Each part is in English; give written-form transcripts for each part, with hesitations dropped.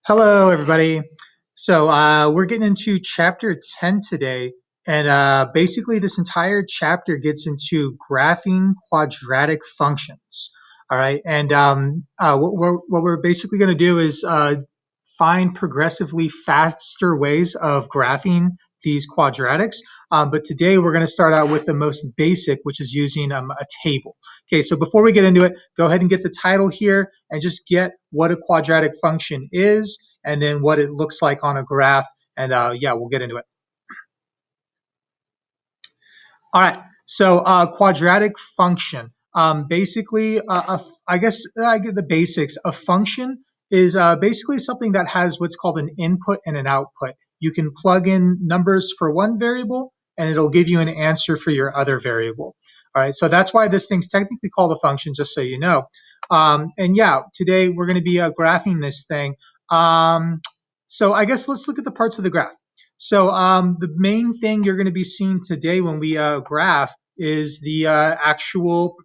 Hello, everybody. So we're getting into chapter 10 today. And basically, this entire chapter gets into graphing quadratic functions. All right. And what we're basically going to do is find progressively faster ways of graphing these quadratics. But today, we're going to start out with the most basic, which is using a table. Okay. So before we get into it, go ahead and get the title here and just get what a quadratic function is and then what it looks like on a graph. And yeah, we'll get into it. All right. So quadratic function. Basically, I guess I get the basics. A function is basically something that has what's called an input and an output. You can plug in numbers for one variable, and it'll give you an answer for your other variable. All right. So that's why this thing's technically called a function, just so you know. And yeah, today we're going to be graphing this thing. So I guess let's look at the parts of the graph. So the main thing you're going to be seeing today when we graph is the actual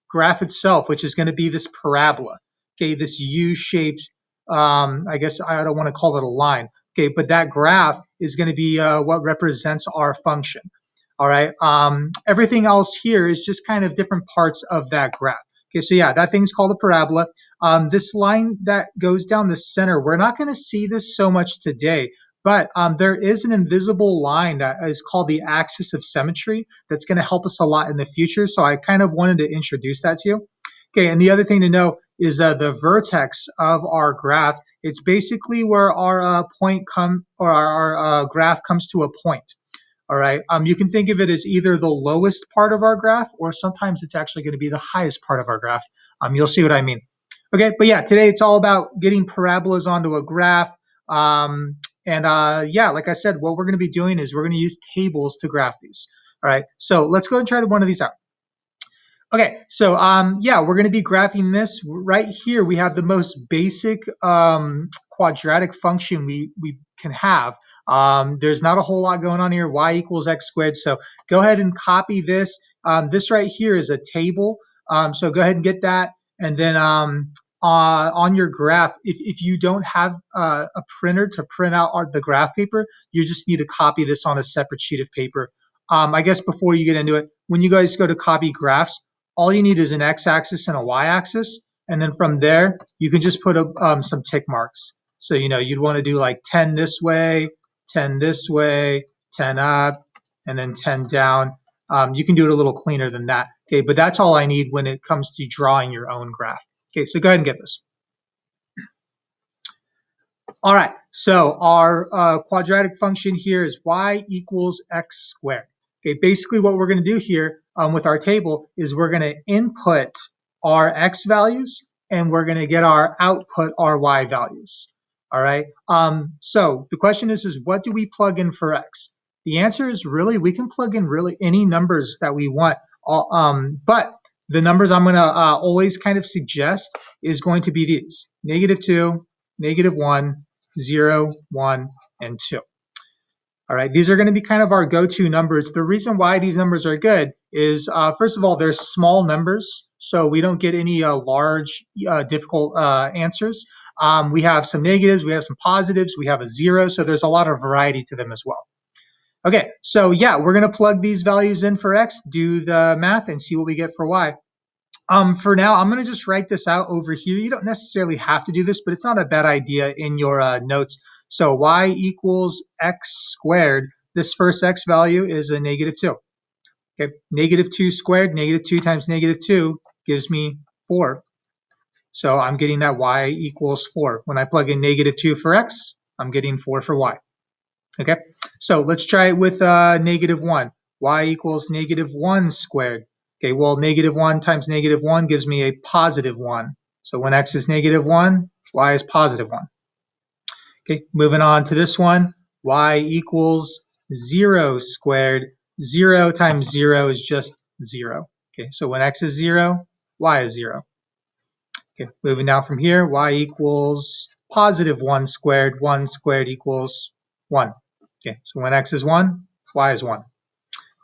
graph itself, which is going to be this parabola. Okay, this U-shaped. I guess I don't want to call it a line. Okay, but that graph is going to be what represents our function. All right. Everything else here is just kind of different parts of that graph. Okay, so yeah, that thing's called a parabola. This line that goes down the center, we're not going to see this so much today, but there is an invisible line that is called the axis of symmetry that's going to help us a lot in the future. So I kind of wanted to introduce that to you. Okay, and the other thing to know is the vertex of our graph. It's basically where our point come or our graph comes to a point. All right. You can think of it as either the lowest part of our graph, or sometimes it's actually going to be the highest part of our graph. You'll see what I mean. Okay, but yeah, today it's all about getting parabolas onto a graph. Yeah, like I said, what we're going to be doing is we're going to use tables to graph these. All right, so let's go and try one of these out. Okay, so yeah, we're going to be graphing this right here. We have the most basic quadratic function we can have. There's not a whole lot going on here. Y equals x squared. So go ahead and copy this. This right here is a table. So go ahead and get that. And then on your graph, if you don't have a printer to print out the graph paper, you just need to copy this on a separate sheet of paper. I guess before you get into it, when you guys go to copy graphs, all you need is an x-axis and a y-axis, and then from there you can just put some tick marks. So you'd want to do like 10 this way, 10 this way, 10 up, and then 10 down. You can do it a little cleaner than that. Okay, but that's all I need when it comes to drawing your own graph. Okay, so go ahead and get this. All right, so our quadratic function here is y equals x squared. Okay, basically what we're going to do here with our table is we're going to input our x values and we're going to get our output our y values. All right, so the question is what do we plug in for x? The answer is really we can plug in really any numbers that we want, but the numbers I'm going to always kind of suggest is going to be these: -2, -1, 0, 1, and 2. All right, these are going to be kind of our go-to numbers. The reason why these numbers are good is, first of all, they're small numbers, so we don't get any large, difficult answers. We have some negatives, we have some positives, we have a 0, so there's a lot of variety to them as well. Okay, so yeah, we're going to plug these values in for x, do the math, and see what we get for y. For now, I'm going to just write this out over here. You don't necessarily have to do this, but it's not a bad idea in your notes. So y equals x squared. This first x value is a -2. Okay, -2 squared, -2 times -2 gives me 4. So I'm getting that y equals 4. When I plug in -2 for x, I'm getting 4 for y. Okay, so let's try it with -1. Y equals -1 squared. Okay, well, -1 times -1 gives me a positive 1. So when x is -1, y is positive 1. Okay, moving on to this one. Y equals 0 squared. 0 times 0 is just 0. Okay, so when x is 0, y is 0. Okay, moving down from here, y equals positive 1 squared. 1 squared equals 1. Okay, so when x is 1, y is 1.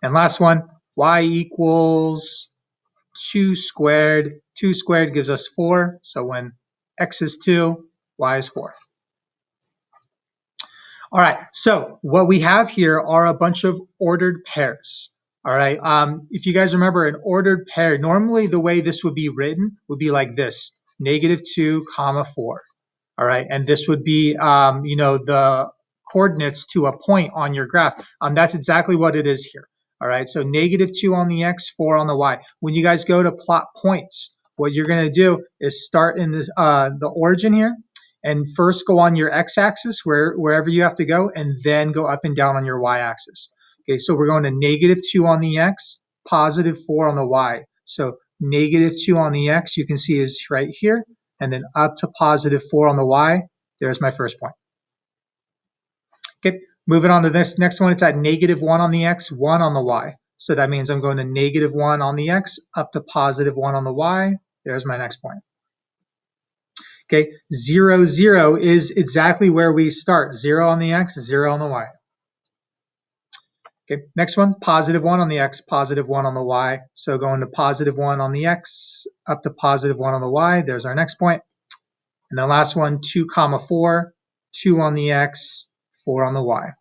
And last one, y equals 2 squared. 2 squared gives us 4. So when x is 2, y is 4. All right, so what we have here are a bunch of ordered pairs. All right, if you guys remember an ordered pair, normally the way this would be written would be like this, -2, comma 4. All right, and this would be, the coordinates to a point on your graph. That's exactly what it is here. All right, so -2 on the x, 4 on the y. When you guys go to plot points, what you're going to do is start in the origin here, and first go on your x-axis wherever you have to go, and then go up and down on your y-axis. Okay, so we're going to -2 on the x, +4 on the y. So -2 on the x, you can see is right here, and then up to +4 on the y. There's my first point. Okay, moving on to this next one, it's at -1 on the x, 1 on the y. So that means I'm going to -1 on the x, up to +1 on the y. There's my next point. Okay, 0, 0 is exactly where we start. 0 on the x, 0 on the y. Okay, next one, +1 on the x, +1 on the y. So going to +1 on the x, up to +1 on the y. There's our next point. And then last one, 2, comma 4, 2 on the x, 4 on the y.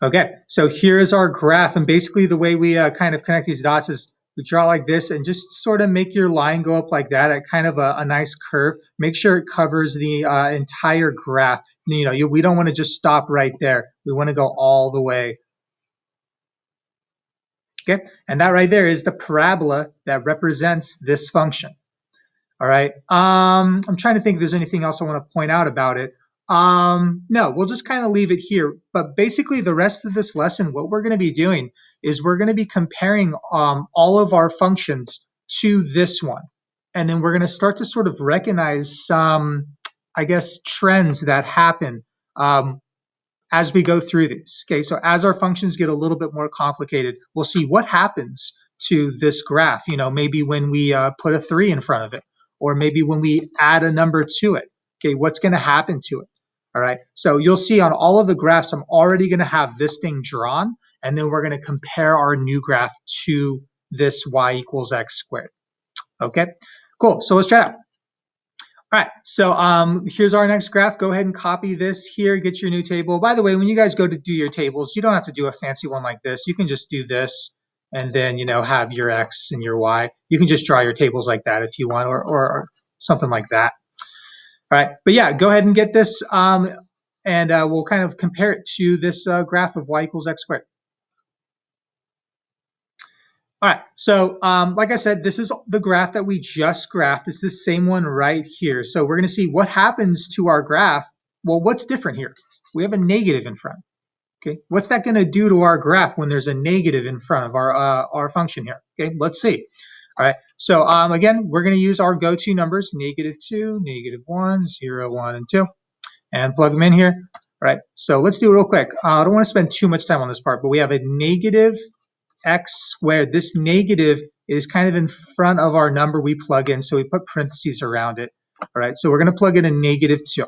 Okay, so here's our graph, and basically the way we kind of connect these dots is we draw like this and just sort of make your line go up like that at kind of a nice curve. Make sure it covers the entire graph. We don't want to just stop right there. We want to go all the way. Okay, and that right there is the parabola that represents this function. All right. I'm trying to think if there's anything else I want to point out about it. No, we'll just kind of leave it here. But basically, the rest of this lesson, what we're going to be doing is we're going to be comparing all of our functions to this one. And then we're going to start to sort of recognize some, I guess, trends that happen as we go through these. Okay, so as our functions get a little bit more complicated, we'll see what happens to this graph. Maybe when we put a 3 in front of it, or maybe when we add a number to it. Okay, what's going to happen to it? All right, so you'll see on all of the graphs, I'm already going to have this thing drawn, and then we're going to compare our new graph to this y equals x squared. Okay, cool. So let's try it out. All right, so here's our next graph. Go ahead and copy this here, get your new table. By the way, when you guys go to do your tables, you don't have to do a fancy one like this. You can just do this and then, have your X and your Y. You can just draw your tables like that if you want, or something like that. All right, but yeah, go ahead and get this, and we'll kind of compare it to this graph of y equals x squared. All right, so like I said, this is the graph that we just graphed. It's the same one right here. So we're going to see what happens to our graph. Well, what's different here? We have a negative in front. Okay, what's that going to do to our graph when there's a negative in front of our function here? Okay, let's see. All right, so again, we're going to use our go-to numbers, -2, -1, 0, 1, and 2, and plug them in here. All right, so let's do it real quick. I don't want to spend too much time on this part, but we have a negative x squared. This negative is kind of in front of our number we plug in, so we put parentheses around it. All right, so we're going to plug in a -2.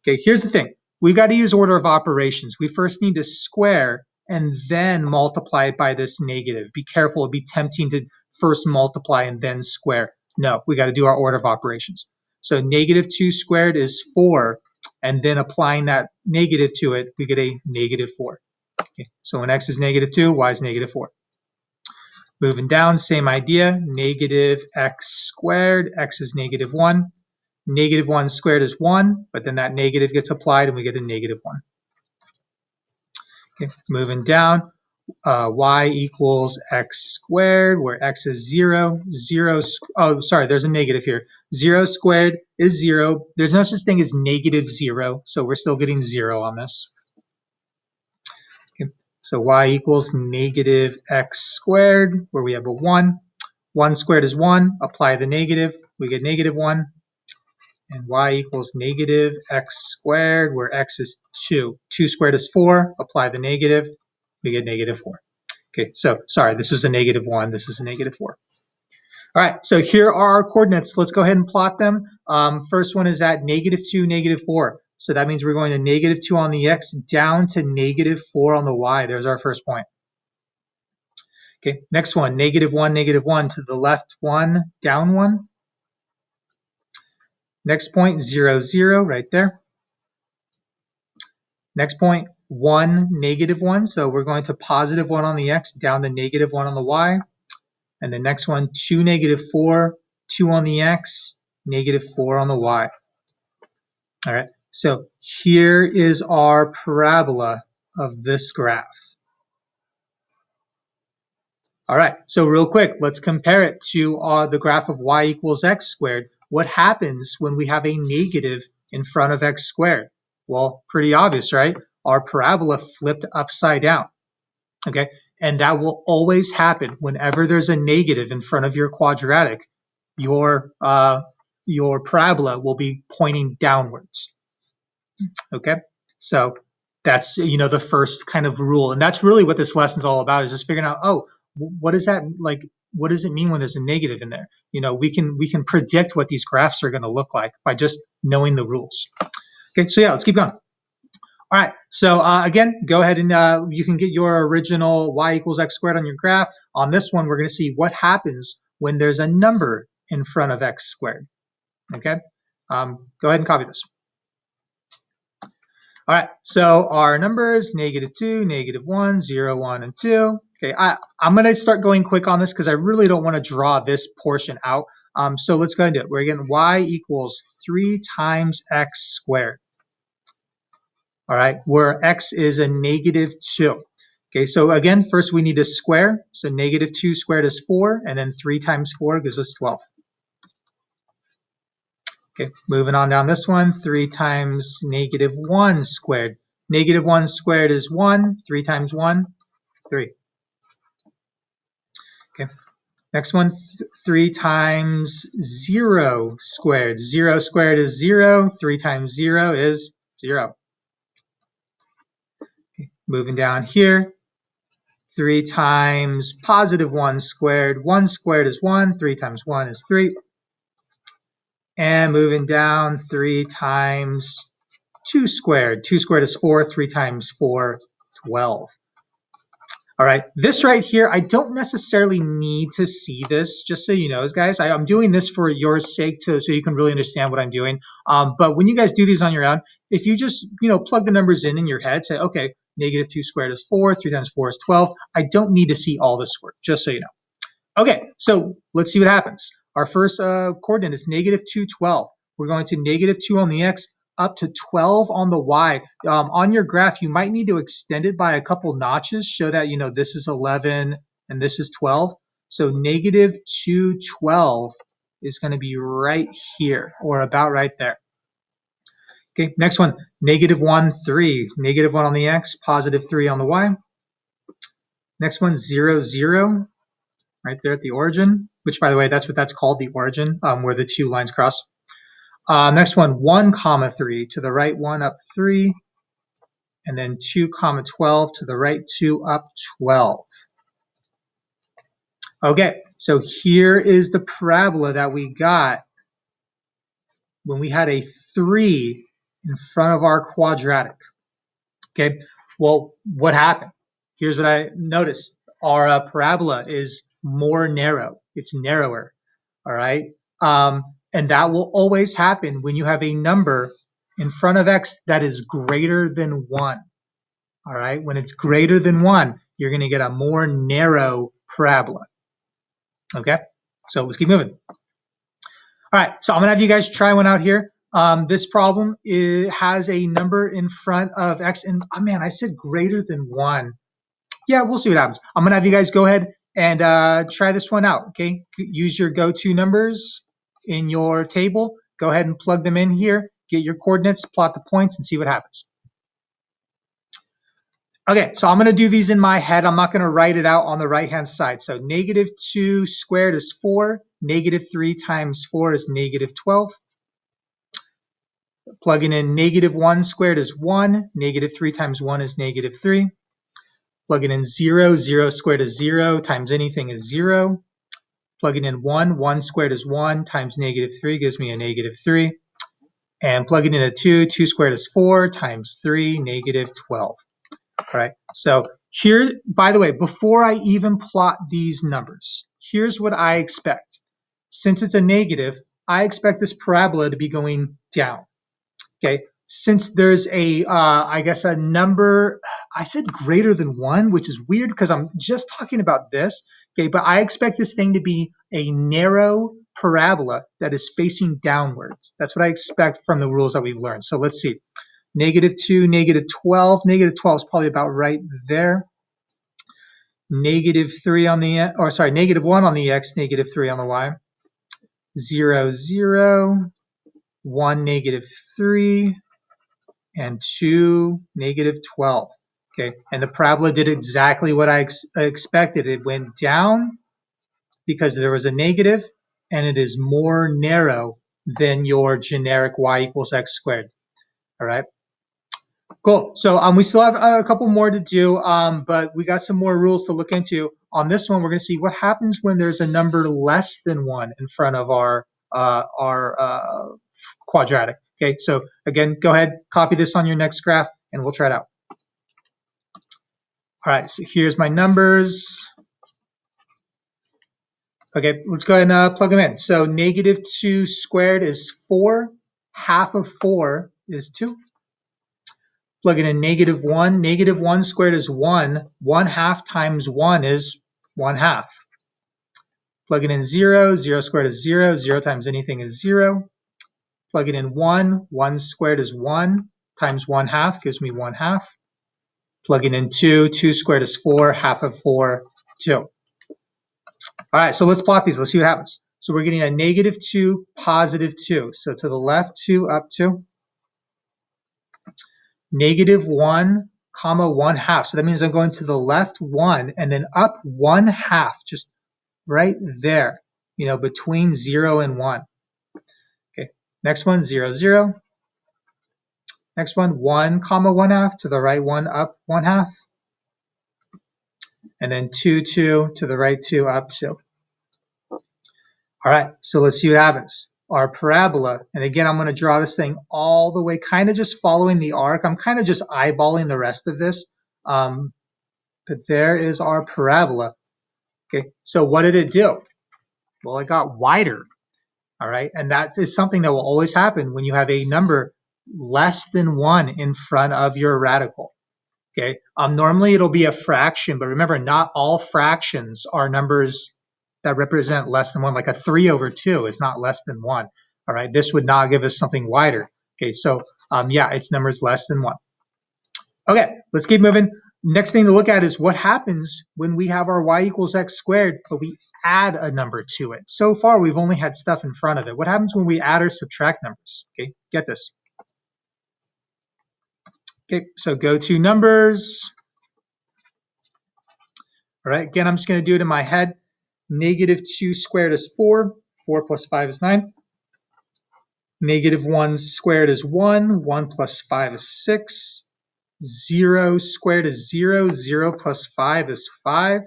Okay, here's the thing. We got to use order of operations. We first need to square and then multiply it by this negative. Be careful, it'd be tempting to first multiply and then square. No, we got to do our order of operations. So -2 squared is 4, and then applying that negative to it, we get a -4. Okay, so when x is -2, y is -4. Moving down, same idea, negative x squared, x is -1. -1 squared is 1, but then that negative gets applied and we get a -1. Okay, moving down, y equals x squared, where x is 0. Oh, sorry, there's a negative here. 0 squared is 0. There's no such thing as -0, so we're still getting 0 on this. Okay. So y equals -x squared, where we have a 1. 1 squared is 1. Apply the negative. We get -1. And y equals -x squared, where x is 2. 2 squared is 4. Apply the negative. We get -4. Okay, so sorry, this is a -1. This is a -4. All right, so here are our coordinates. Let's go ahead and plot them. First one is at -2, -4. So that means we're going to -2 on the x down to -4 on the y. There's our first point. Okay, next one, -1, -1 to the left 1, down 1. Next point, 0, 0 right there. Next point, 1, -1. So we're going to +1 on the x down to -1 on the y. And the next one, 2, -4, 2 on the x, -4 on the y. All right, so here is our parabola of this graph. All right, so real quick, let's compare it to the graph of y equals x squared. What happens when we have a negative in front of x squared? Well, pretty obvious, right? Our parabola flipped upside down, okay? And that will always happen whenever there's a negative in front of your quadratic. Your parabola will be pointing downwards, okay? So that's, the first kind of rule. And that's really what this lesson's all about, is just figuring out, oh, what is that like? What does it mean when there's a negative in there? We can predict what these graphs are going to look like by just knowing the rules. Okay, so yeah, let's keep going. All right, so again, go ahead and you can get your original y equals x squared on your graph. On this one, we're going to see what happens when there's a number in front of x squared. Okay, go ahead and copy this. All right, so our numbers, -2, -1, 0, 1, and 2. Okay, I'm going to start going quick on this because I really don't want to draw this portion out. So let's go ahead and do it. We're getting y equals 3 times x squared. All right, where x is a -2. Okay, so again, first we need to square. So -2 squared is 4, and then 3 times 4 gives us 12. Okay, moving on down this one, 3 times -1 squared. -1 squared is 1, 3 times 1, 3. Okay, next one, 3 times 0 squared. 0 squared is 0, 3 times 0 is 0. Okay, moving down here, 3 times +1 squared. 1 squared is 1, 3 times 1 is 3. And moving down, 3 times 2 squared. 2 squared is 4, 3 times 4, 12. All right, this right here, I don't necessarily need to see this, just so you know, guys. I'm doing this for your sake so you can really understand what I'm doing. But when you guys do these on your own, if you just, plug the numbers in your head, say, okay, -2 squared is 4, 3 times 4 is 12. I don't need to see all this work, just so you know. Okay, so let's see what happens. Our first coordinate is -2, 12. We're going to -2 on the x, up to 12 on the y. On your graph, you might need to extend it by a couple notches, show that, this is 11 and this is 12. So -2, 12 is going to be right here, or about right there. Okay, next one, -1, 3. -1 on the x, +3 on the y. Next one, 0, 0. Right there at the origin, which, by the way, that's what that's called, the origin, where the two lines cross. Next one, 1, 3. To the right, 1 up 3. And then 2, 12. To the right, 2 up 12. Okay, so here is the parabola that we got when we had a 3 in front of our quadratic. Okay, well, what happened? Here's what I noticed. Our parabola is more narrow. It's narrower. All right. And that will always happen when you have a number in front of x that is greater than 1. All right. When it's greater than 1, you're going to get a more narrow parabola. Okay. So let's keep moving. All right. So I'm going to have you guys try one out here. This problem has a number in front of x. And oh man, I said greater than 1. Yeah, we'll see what happens. I'm going to have you guys go ahead and try this one out. Okay. Use your go-to numbers in your table. Go ahead and plug them in here, get your coordinates, plot the points, and see what happens. Okay, so I'm going to do these in my head. I'm not going to write it out on the right-hand side. So -2 squared is 4. -3 times 4 is -12. Plugging in -1 squared is 1. -3 times 1 is -3. Plugging in 0, 0 squared is 0, times anything is 0. Plugging in 1, 1 squared is 1, times -3 gives me a -3. And plugging in a 2, 2 squared is 4, times 3, -12. All right, so here, by the way, before I even plot these numbers, here's what I expect. Since it's a negative, I expect this parabola to be going down. Okay, since there's a, I guess a number, I said greater than 1, which is weird because I'm just talking about this. Okay, but I expect this thing to be a narrow parabola that is facing downwards. That's what I expect from the rules that we've learned. So let's see. -2, -12. -12 is probably about right there. -3 on the, or sorry, -1 on the x, -3 on the y. 0, 0, 1, -3, and 2, -12. Okay, and the parabola did exactly what I expected. It went down because there was a negative, and it is more narrow than your generic y equals x squared. All right. Cool. So we still have a couple more to do, but we got some more rules to look into. On this one, we're going to see what happens when there's a number less than 1 in front of our quadratic. Okay, so again, go ahead, copy this on your next graph, and we'll try it out. All right, so here's my numbers. Okay, let's go ahead and plug them in. So -2 squared is 4. Half of 4 is 2. Plug in -1. -1 squared is 1. 1/2 times 1 is 1/2. Plug it in 0. 0 squared is 0. 0 times anything is 0. Plug it in 1. 1 squared is 1 times 1/2 gives me 1/2. Plug it in 2. 2 squared is 4. Half of 4, 2. All right, so let's plot these. Let's see what happens. So we're getting a -2, +2. So to the left, 2, up 2. -1, comma 1/2. So that means I'm going to the left 1 and then up 1/2, just right there, between 0 and 1. Okay, next one, 0, 0. Next one, 1, comma 1/2, to the right 1, up 1/2. And then 2, 2, to the right 2, up 2. All right, so let's see what happens. Our parabola, and again, I'm going to draw this thing all the way, kind of just following the arc. I'm kind of just eyeballing the rest of this. But there is our parabola. Okay, so what did it do? Well, it got wider. All right, and that is something that will always happen when you have a number less than 1 in front of your radical. Okay, normally it'll be a fraction, but remember, not all fractions are numbers that represent less than 1. Like a 3/2 is not less than 1. All right, this would not give us something wider. Okay, so yeah, it's numbers less than 1. Okay, let's keep moving. Next thing to look at is what happens when we have our y equals x squared, but we add a number to it. So far, we've only had stuff in front of it. What happens when we add or subtract numbers? Okay, get this. Okay, so go to numbers. All right, again, I'm just going to do it in my head. -2 squared is 4. 4 plus 5 is 9. -1 squared is 1. 1 plus 5 is 6. 0 squared is 0. 0 plus 5 is 5.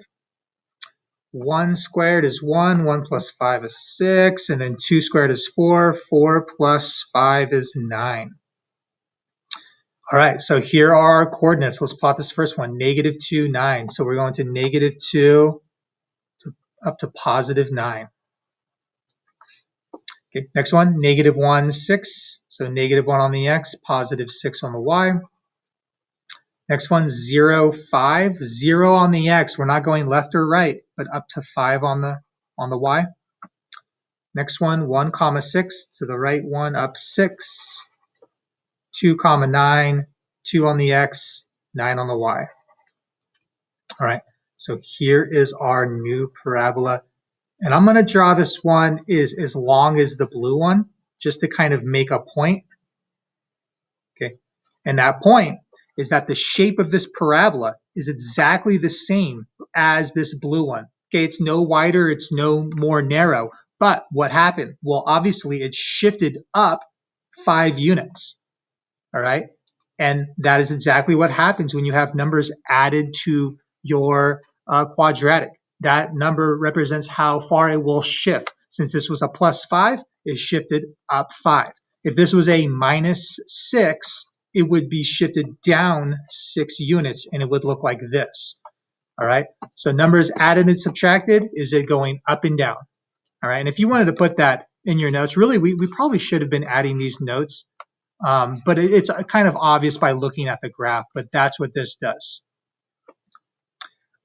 1 squared is 1. 1 plus 5 is 6. And then 2 squared is 4. 4 plus 5 is 9. All right, so here are our coordinates. Let's plot this first one, -2, 9. So we're going to -2 up to +9. Okay, next one, -1, 6. So -1 on the x, +6 on the y. Next one, 0, 5. 0 on the x. We're not going left or right, but up to 5 on the y. Next one, 1, comma 6. To the right 1, up 6. 2, comma 9. 2 on the x, 9 on the y. All right, so here is our new parabola. And I'm going to draw this one is as long as the blue one, just to kind of make a point. Okay, and that point is that the shape of this parabola is exactly the same as this blue one. Okay, it's no wider, it's no more narrow. But what happened? Well, obviously it shifted up 5 units. All right, and that is exactly what happens when you have numbers added to your quadratic. That number represents how far it will shift. Since this was a +5, it shifted up 5. If this was a -6, it would be shifted down 6 units, and it would look like this. All right, so numbers added and subtracted, is it going up and down? All right, and if you wanted to put that in your notes, really, we probably should have been adding these notes But it's kind of obvious by looking at the graph, but that's what this does.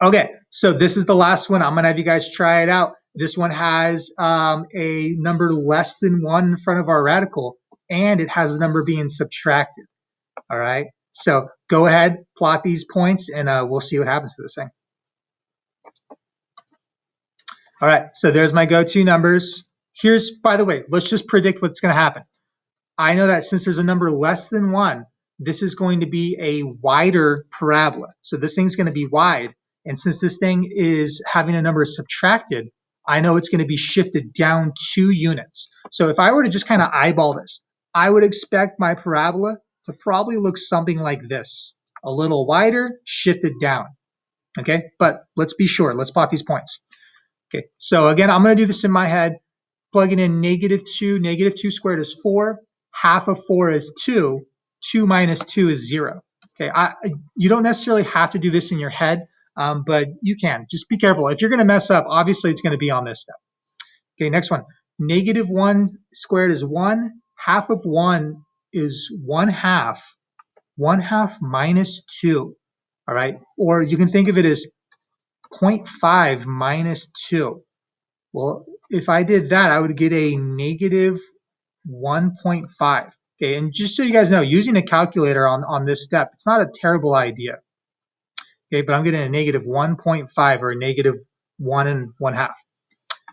Okay, so this is the last one. I'm going to have you guys try it out. This one has a number less than 1 in front of our radical, and it has a number being subtracted. All right, so go ahead, plot these points, and we'll see what happens to this thing. All right, so there's my go-to numbers. Here's, by the way, let's just predict what's going to happen. I know that since there's a number less than 1, this is going to be a wider parabola. So this thing's going to be wide. And since this thing is having a number subtracted, I know it's going to be shifted down 2 units. So if I were to just kind of eyeball this, I would expect my parabola to probably look something like this. A little wider, shifted down. Okay, but let's be sure. Let's plot these points. Okay, so again, I'm going to do this in my head. Plugging in -2, -2 squared is 4. Half of 4 is 2. 2 minus 2 is 0. Okay, you don't necessarily have to do this in your head, but you can. Just be careful. If you're going to mess up, obviously it's going to be on this step. Okay, next one. -1 squared is 1. Half of 1 is 1/2. 1/2 minus 2. All right, or you can think of it as 0.5 minus 2. Well, if I did that, I would get a -1.5. Okay, and just so you guys know, using a calculator on this step, it's not a terrible idea. Okay, but I'm getting a -1.5 or a -1 and 1/2.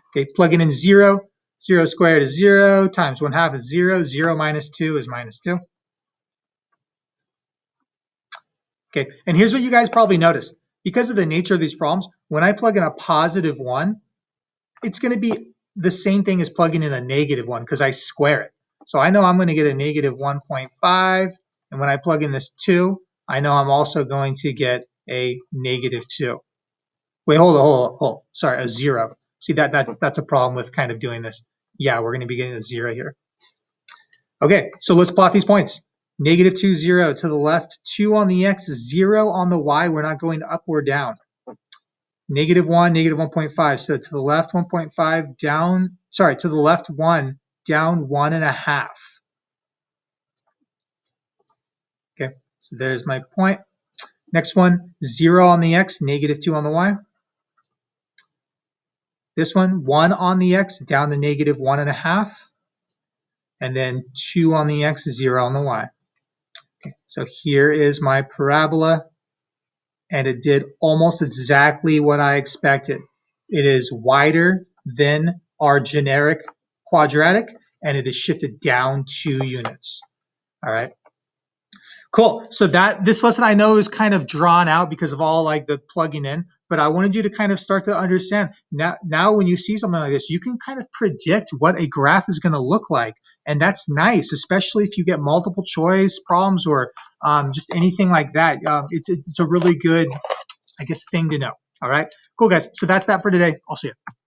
Okay, plugging in 0. 0 squared is 0 times 1/2 is 0. 0 minus 2 is -2. Okay, and here's what you guys probably noticed. Because of the nature of these problems, when I plug in a +1, it's going to be the same thing as plugging in a -1 because I square it. So I know I'm going to get a -1.5. And when I plug in this 2, I know I'm also going to get a -2. Wait, hold. Sorry, a 0. See, that's a problem with kind of doing this. Yeah, we're going to be getting a 0 here. Okay, so let's plot these points. -2, 0 to the left, 2 on the x, 0 on the y. We're not going up or down. -1, -1.5. So to the left 1.5, down, sorry, to the left 1, down 1.5. Okay, so there's my point. Next one, 0 on the x, -2 on the y. This one, 1 on the x, down to -1.5. And then 2 on the x, 0 on the y. Okay, so here is my parabola. And it did almost exactly what I expected. It is wider than our generic quadratic, and it is shifted down 2 units. All right. Cool. So this lesson I know is kind of drawn out because of all like the plugging in, but I wanted you to kind of start to understand now when you see something like this, you can kind of predict what a graph is going to look like. And that's nice, especially if you get multiple choice problems or just anything like that. It's a really good, I guess, thing to know. All right. Cool, guys. So that's that for today. I'll see you.